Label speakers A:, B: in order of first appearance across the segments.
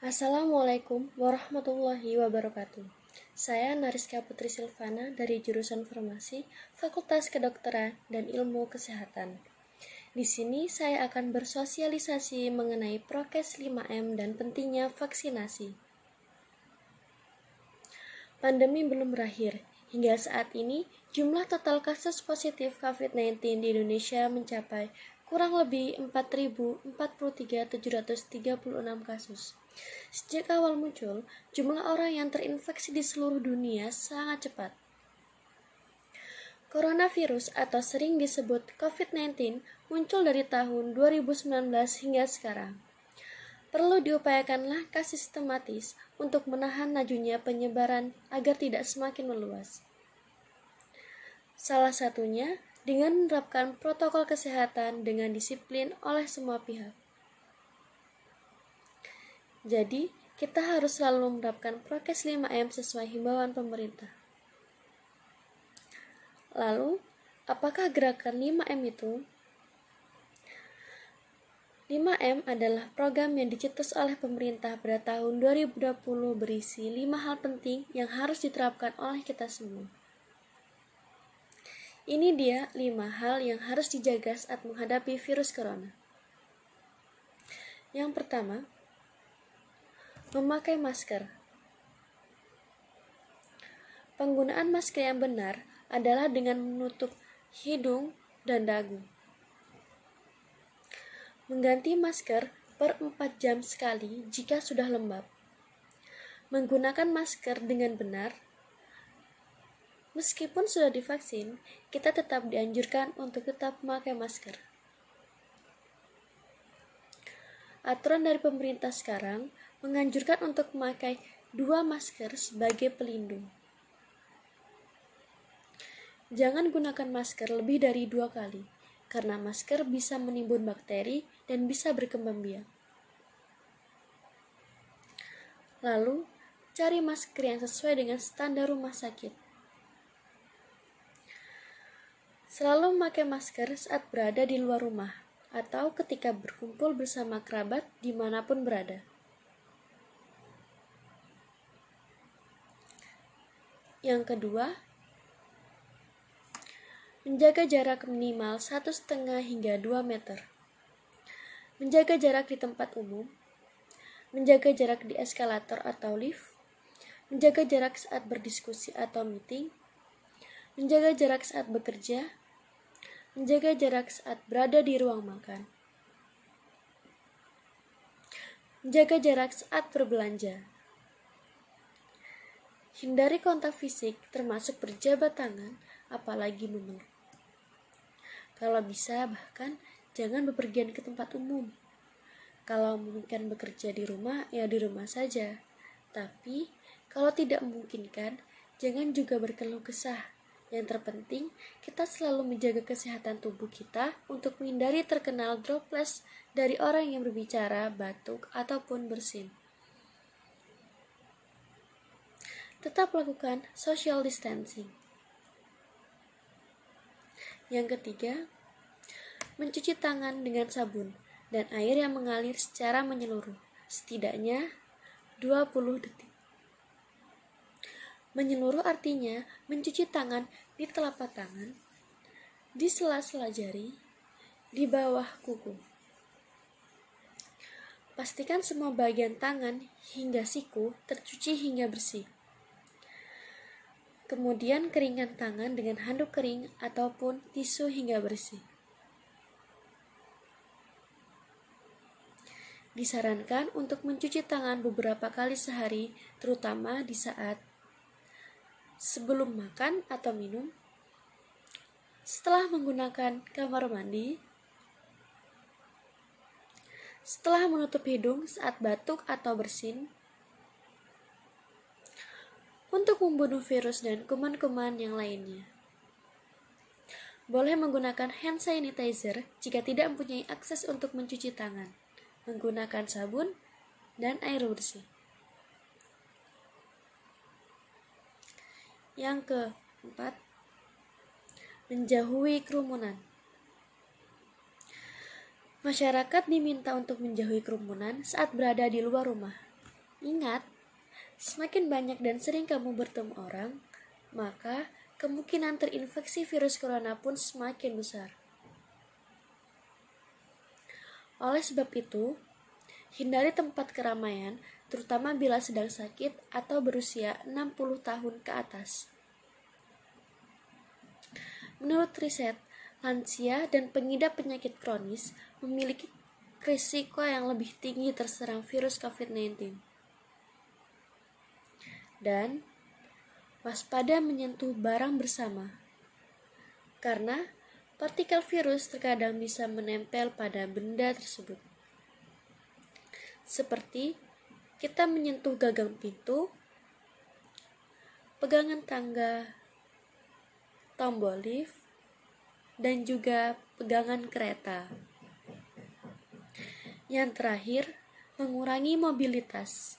A: Assalamualaikum warahmatullahi wabarakatuh. Saya Nariska Putri Silvana dari jurusan Farmasi, Fakultas Kedokteran dan Ilmu Kesehatan. Di sini saya akan bersosialisasi mengenai prokes 5M dan pentingnya vaksinasi. Pandemi belum berakhir. Hingga saat ini, jumlah total kasus positif COVID-19 di Indonesia mencapai kurang lebih 4.043.736 kasus. Sejak awal muncul, jumlah orang yang terinfeksi di seluruh dunia sangat cepat. Coronavirus atau sering disebut COVID-19 muncul dari tahun 2019 hingga sekarang. Perlu diupayakan langkah sistematis untuk menahan lajunya penyebaran agar tidak semakin meluas. Salah satunya dengan menerapkan protokol kesehatan dengan disiplin oleh semua pihak. Jadi, kita harus selalu menerapkan prokes 5M sesuai himbauan pemerintah. Lalu, apakah gerakan 5M itu? 5M adalah program yang dicetus oleh pemerintah pada tahun 2020 berisi 5 hal penting yang harus diterapkan oleh kita semua. Ini dia 5 hal yang harus dijaga saat menghadapi virus corona. Yang pertama, memakai masker. Penggunaan masker yang benar adalah dengan menutup hidung dan dagu. Mengganti masker per 4 jam sekali jika sudah lembab. Menggunakan masker dengan benar. Meskipun sudah divaksin, kita tetap dianjurkan untuk tetap memakai masker. Aturan dari pemerintah sekarang menganjurkan untuk memakai 2 masker sebagai pelindung. Jangan gunakan masker lebih dari 2 kali, karena masker bisa menimbun bakteri dan bisa berkembang biak. Lalu, cari masker yang sesuai dengan standar rumah sakit. Selalu memakai masker saat berada di luar rumah, atau ketika berkumpul bersama kerabat dimanapun berada. Yang kedua, menjaga jarak minimal 1,5 hingga 2 meter. Menjaga jarak di tempat umum. Menjaga jarak di eskalator atau lift. Menjaga jarak saat berdiskusi atau meeting. Menjaga jarak saat bekerja. Menjaga jarak saat berada di ruang makan. Menjaga jarak saat berbelanja. Hindari kontak fisik termasuk berjabat tangan, apalagi memeluk. Kalau bisa, bahkan jangan bepergian ke tempat umum. Kalau memungkinkan bekerja di rumah, ya di rumah saja. Tapi, kalau tidak memungkinkan, jangan juga berkeluh kesah. Yang terpenting, kita selalu menjaga kesehatan tubuh kita untuk menghindari terkena droplets dari orang yang berbicara, batuk, ataupun bersin. Tetap lakukan social distancing. Yang ketiga, mencuci tangan dengan sabun dan air yang mengalir secara menyeluruh, setidaknya 20 detik. Menyeluruh artinya mencuci tangan di telapak tangan, di sela-sela jari, di bawah kuku. Pastikan semua bagian tangan hingga siku tercuci hingga bersih. Kemudian keringkan tangan dengan handuk kering ataupun tisu hingga bersih. Disarankan untuk mencuci tangan beberapa kali sehari, terutama di saat sebelum makan atau minum, setelah menggunakan kamar mandi, setelah menutup hidung saat batuk atau bersin, untuk membunuh virus dan kuman-kuman yang lainnya. Boleh menggunakan hand sanitizer jika tidak mempunyai akses untuk mencuci tangan, menggunakan sabun dan air bersih. Yang keempat, menjauhi kerumunan. Masyarakat diminta untuk menjauhi kerumunan saat berada di luar rumah. Ingat, semakin banyak dan sering kamu bertemu orang, maka kemungkinan terinfeksi virus corona pun semakin besar. Oleh sebab itu, hindari tempat keramaian, terutama bila sedang sakit atau berusia 60 tahun ke atas. Menurut riset, lansia dan pengidap penyakit kronis memiliki risiko yang lebih tinggi terserang virus COVID-19. Dan waspada menyentuh barang bersama, karena partikel virus terkadang bisa menempel pada benda tersebut. Seperti kita menyentuh gagang pintu, pegangan tangga, tombol lift, dan juga pegangan kereta. Yang terakhir, mengurangi mobilitas.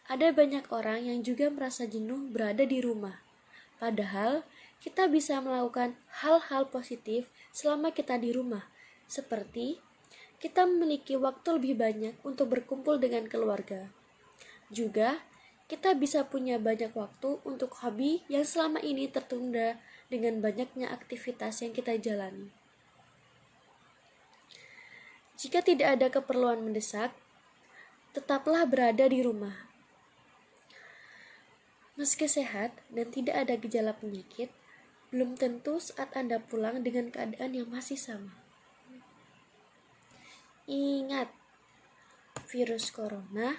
A: Ada banyak orang yang juga merasa jenuh berada di rumah. Padahal, kita bisa melakukan hal-hal positif selama kita di rumah, seperti kita memiliki waktu lebih banyak untuk berkumpul dengan keluarga. Juga, kita bisa punya banyak waktu untuk hobi yang selama ini tertunda dengan banyaknya aktivitas yang kita jalani. Jika tidak ada keperluan mendesak, tetaplah berada di rumah. Meski sehat dan tidak ada gejala penyakit, belum tentu saat Anda pulang dengan keadaan yang masih sama. Ingat, virus corona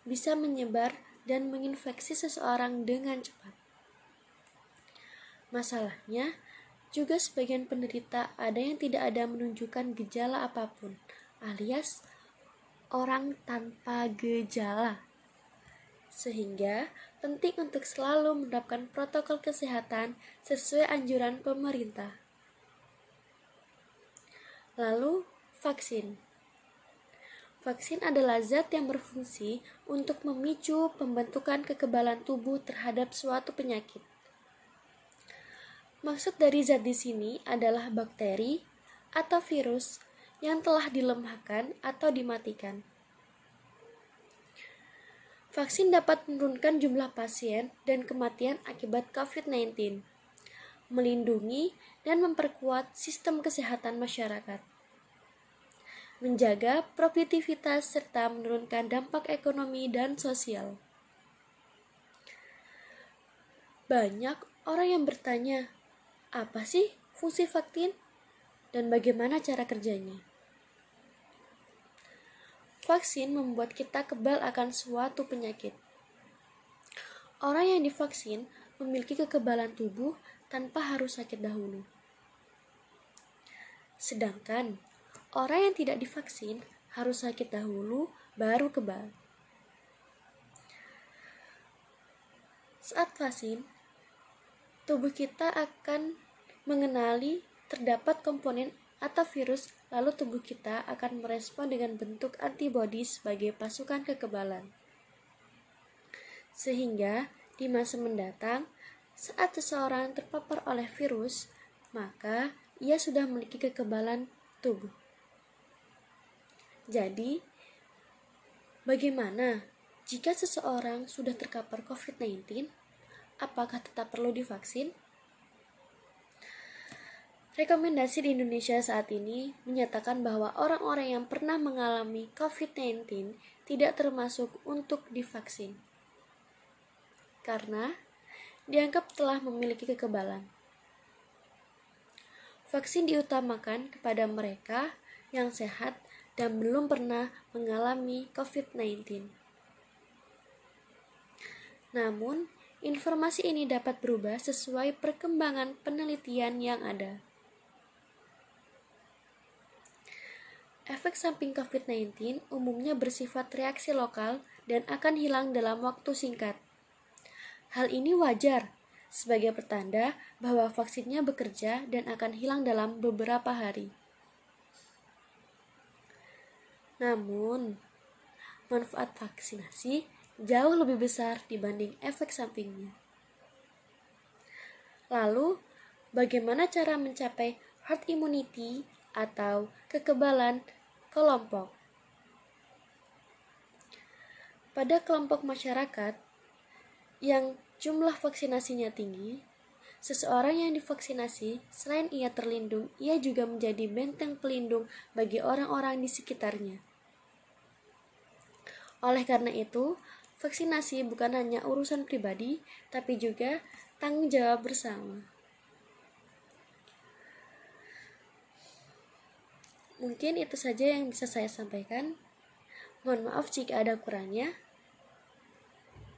A: bisa menyebar dan menginfeksi seseorang dengan cepat. Masalahnya, juga sebagian penderita ada yang tidak ada menunjukkan gejala apapun, alias orang tanpa gejala. Sehingga penting untuk selalu menerapkan protokol kesehatan sesuai anjuran pemerintah. Lalu, vaksin. Vaksin adalah zat yang berfungsi untuk memicu pembentukan kekebalan tubuh terhadap suatu penyakit. Maksud dari zat di sini adalah bakteri atau virus yang telah dilemahkan atau dimatikan. Vaksin dapat menurunkan jumlah pasien dan kematian akibat COVID-19, melindungi dan memperkuat sistem kesehatan masyarakat, menjaga produktivitas serta menurunkan dampak ekonomi dan sosial. Banyak orang yang bertanya, apa sih fungsi vaksin dan bagaimana cara kerjanya? Vaksin membuat kita kebal akan suatu penyakit. Orang yang divaksin memiliki kekebalan tubuh tanpa harus sakit dahulu. Sedangkan orang yang tidak divaksin harus sakit dahulu baru kebal. Saat vaksin, tubuh kita akan mengenali terdapat komponen atau virus, lalu tubuh kita akan merespon dengan bentuk antibodi sebagai pasukan kekebalan. Sehingga di masa mendatang, saat seseorang terpapar oleh virus, maka ia sudah memiliki kekebalan tubuh. Jadi, bagaimana jika seseorang sudah terpapar COVID-19? Apakah tetap perlu divaksin? Rekomendasi di Indonesia saat ini menyatakan bahwa orang-orang yang pernah mengalami COVID-19 tidak termasuk untuk divaksin, karena dianggap telah memiliki kekebalan. Vaksin diutamakan kepada mereka yang sehat dan belum pernah mengalami COVID-19. Namun, informasi ini dapat berubah sesuai perkembangan penelitian yang ada. Efek samping COVID-19 umumnya bersifat reaksi lokal dan akan hilang dalam waktu singkat. Hal ini wajar sebagai pertanda bahwa vaksinnya bekerja dan akan hilang dalam beberapa hari. Namun, manfaat vaksinasi jauh lebih besar dibanding efek sampingnya. Lalu, bagaimana cara mencapai herd immunity atau kekebalan kelompok? Pada kelompok masyarakat yang jumlah vaksinasinya tinggi, seseorang yang divaksinasi, selain ia terlindung, ia juga menjadi benteng pelindung bagi orang-orang di sekitarnya. Oleh karena itu, vaksinasi bukan hanya urusan pribadi, tapi juga tanggung jawab bersama. Mungkin itu saja yang bisa saya sampaikan. Mohon maaf jika ada kurangnya.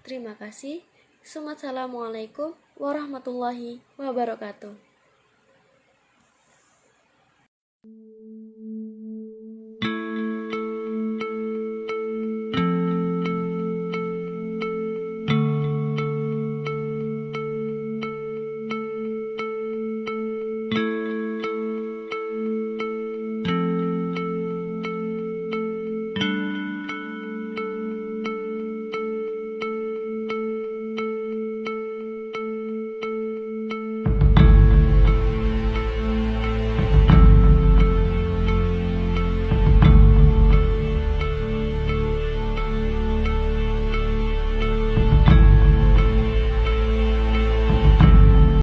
A: Terima kasih. Assalamualaikum warahmatullahi wabarakatuh.